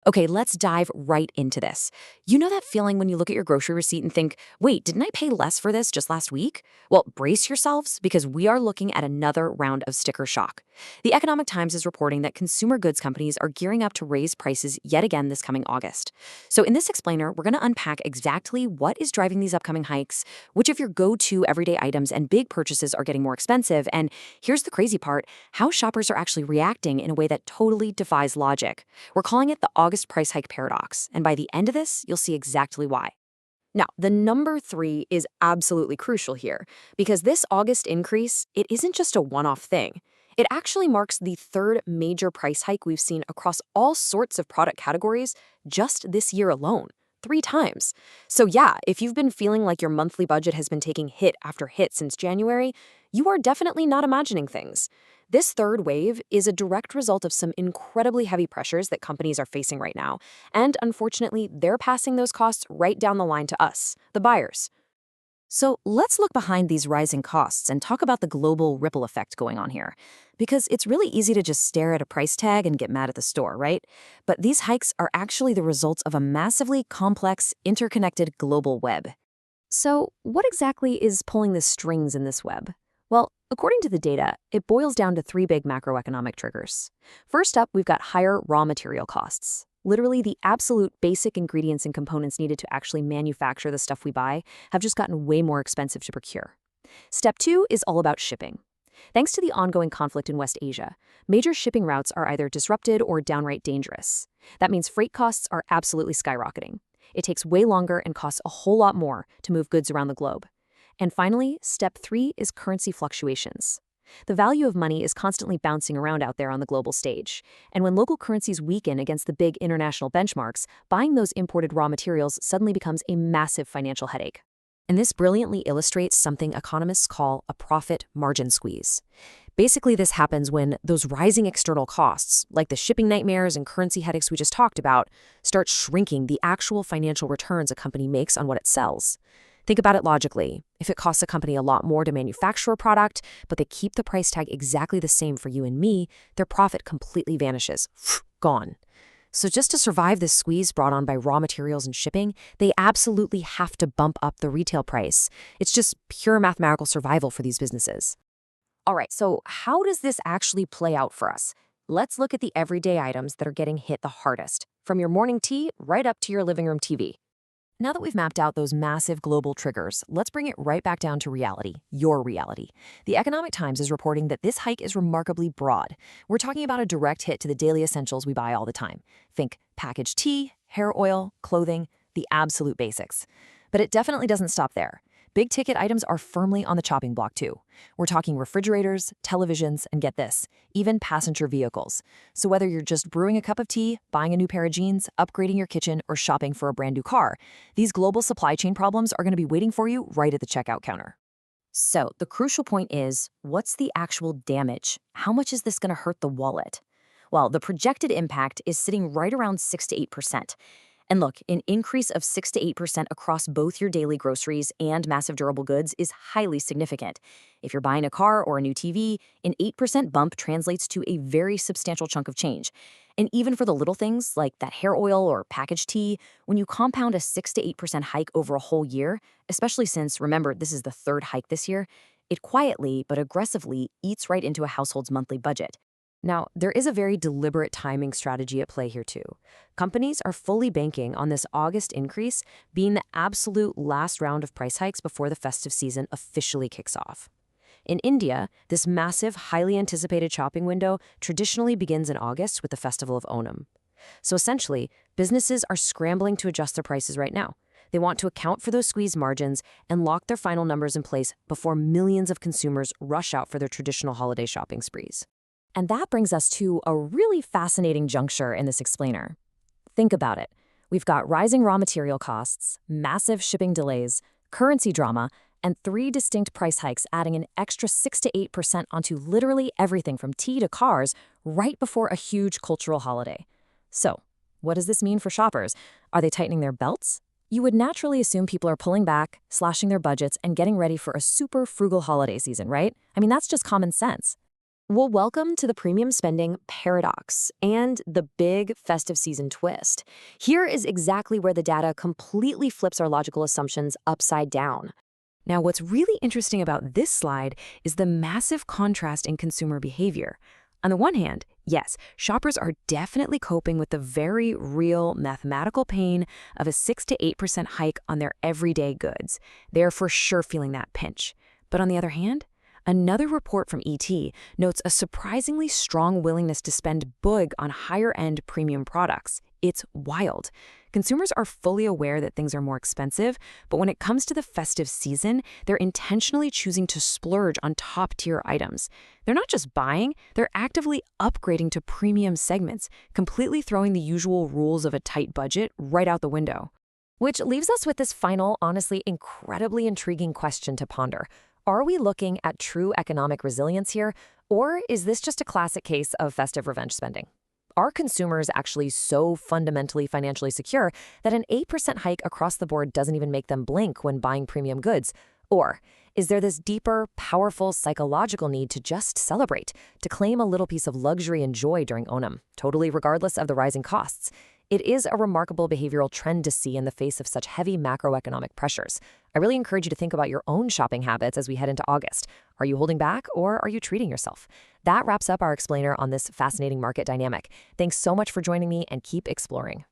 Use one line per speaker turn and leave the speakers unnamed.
Okay, let's dive right into this. You know that feeling when you look at your grocery receipt and think, wait, didn't I pay less for this just last week? Well, brace yourselves because we are looking at another round of sticker shock. The Economic Times is reporting that consumer goods companies are gearing up to raise prices yet again this coming August. So, in this explainer, we're going to unpack exactly what is driving these upcoming hikes, which of your go to everyday items and big purchases are getting more expensive, and here's the crazy part, how shoppers are actually reacting in a way that totally defies logic. We're calling it the August price hike paradox, and by the end of this, you'll see exactly why. Now, the number three is absolutely crucial here, because this August increase, it isn't just a one-off thing. It actually marks the third major price hike we've seen across all sorts of product categories just this year alone. Three times. So yeah, if you've been feeling like your monthly budget has been taking hit after hit since January, you are definitely not imagining things. This third wave is a direct result of some incredibly heavy pressures that companies are facing right now, and unfortunately, they're passing those costs right down the line to us, the buyers. So let's look behind these rising costs and talk about the global ripple effect going on here. Because it's really easy to just stare at a price tag and get mad at the store, right? But these hikes are actually the results of a massively complex, interconnected global web. So, what exactly is pulling the strings in this web? Well, according to the data, it boils down to three big macroeconomic triggers. First up, we've got higher raw material costs. Literally, the absolute basic ingredients and components needed to actually manufacture the stuff we buy have just gotten way more expensive to procure. Step two is all about shipping. Thanks to the ongoing conflict in West Asia, major shipping routes are either disrupted or downright dangerous. That means freight costs are absolutely skyrocketing. It takes way longer and costs a whole lot more to move goods around the globe. And finally, step three is currency fluctuations. The value of money is constantly bouncing around out there on the global stage. And when local currencies weaken against the big international benchmarks, buying those imported raw materials suddenly becomes a massive financial headache. And this brilliantly illustrates something economists call a profit margin squeeze. Basically, this happens when those rising external costs, like the shipping nightmares and currency headaches we just talked about, start shrinking the actual financial returns a company makes on what it sells. Think about it logically. If it costs a company a lot more to manufacture a product, but they keep the price tag exactly the same for you and me, their profit completely vanishes. Gone. So just to survive this squeeze brought on by raw materials and shipping, they absolutely have to bump up the retail price. It's just pure mathematical survival for these businesses. All right, so how does this actually play out for us? Let's look at the everyday items that are getting hit the hardest, from your morning tea right up to your living room TV. Now that we've mapped out those massive global triggers, let's bring it right back down to reality, your reality. The Economic Times is reporting that this hike is remarkably broad. We're talking about a direct hit to the daily essentials we buy all the time. Think packaged tea, hair oil, clothing, the absolute basics. But it definitely doesn't stop there. Big ticket items are firmly on the chopping block too. We're talking refrigerators, televisions, and get this, even passenger vehicles. So whether you're just brewing a cup of tea, buying a new pair of jeans, upgrading your kitchen, or shopping for a brand new car, these global supply chain problems are going to be waiting for you right at the checkout counter. So the crucial point is, what's the actual damage? How much is this going to hurt the wallet? Well, the projected impact is sitting right around 6 to 8%. And look, an increase of 6 to 8% across both your daily groceries and massive durable goods is highly significant. If you're buying a car or a new TV, an 8% bump translates to a very substantial chunk of change. And even for the little things like that hair oil or packaged tea, when you compound a 6 to 8% hike over a whole year, especially since, remember, this is the third hike this year, it quietly but aggressively eats right into a household's monthly budget. Now, there is a very deliberate timing strategy at play here too. Companies are fully banking on this August increase being the absolute last round of price hikes before the festive season officially kicks off. In India, this massive, highly anticipated shopping window traditionally begins in August with the festival of Onam. So essentially, businesses are scrambling to adjust their prices right now. They want to account for those squeezed margins and lock their final numbers in place before millions of consumers rush out for their traditional holiday shopping sprees. And that brings us to a really fascinating juncture in this explainer. Think about it. We've got rising raw material costs, massive shipping delays, currency drama, and three distinct price hikes adding an extra 6 to 8% onto literally everything from tea to cars right before a huge cultural holiday. So, what does this mean for shoppers? Are they tightening their belts? You would naturally assume people are pulling back, slashing their budgets, and getting ready for a super frugal holiday season, right? I mean, that's just common sense. Well, welcome to the premium spending paradox and the big festive season twist. Here is exactly where the data completely flips our logical assumptions upside down. Now, what's really interesting about this slide is the massive contrast in consumer behavior. On the one hand, yes, shoppers are definitely coping with the very real mathematical pain of a 6 to 8% hike on their everyday goods. They're for sure feeling that pinch. But on the other hand, another report from ET notes a surprisingly strong willingness to spend big on higher-end premium products. It's wild. Consumers are fully aware that things are more expensive, but when it comes to the festive season, they're intentionally choosing to splurge on top-tier items. They're not just buying, they're actively upgrading to premium segments, completely throwing the usual rules of a tight budget right out the window. Which leaves us with this final, honestly incredibly intriguing question to ponder. Are we looking at true economic resilience here, or is this just a classic case of festive revenge spending? Are consumers actually so fundamentally financially secure that an 8% hike across the board doesn't even make them blink when buying premium goods? Or is there this deeper, powerful psychological need to just celebrate, to claim a little piece of luxury and joy during Onam, totally regardless of the rising costs? It is a remarkable behavioral trend to see in the face of such heavy macroeconomic pressures. I really encourage you to think about your own shopping habits as we head into August. Are you holding back or are you treating yourself? That wraps up our explainer on this fascinating market dynamic. Thanks so much for joining me and keep exploring.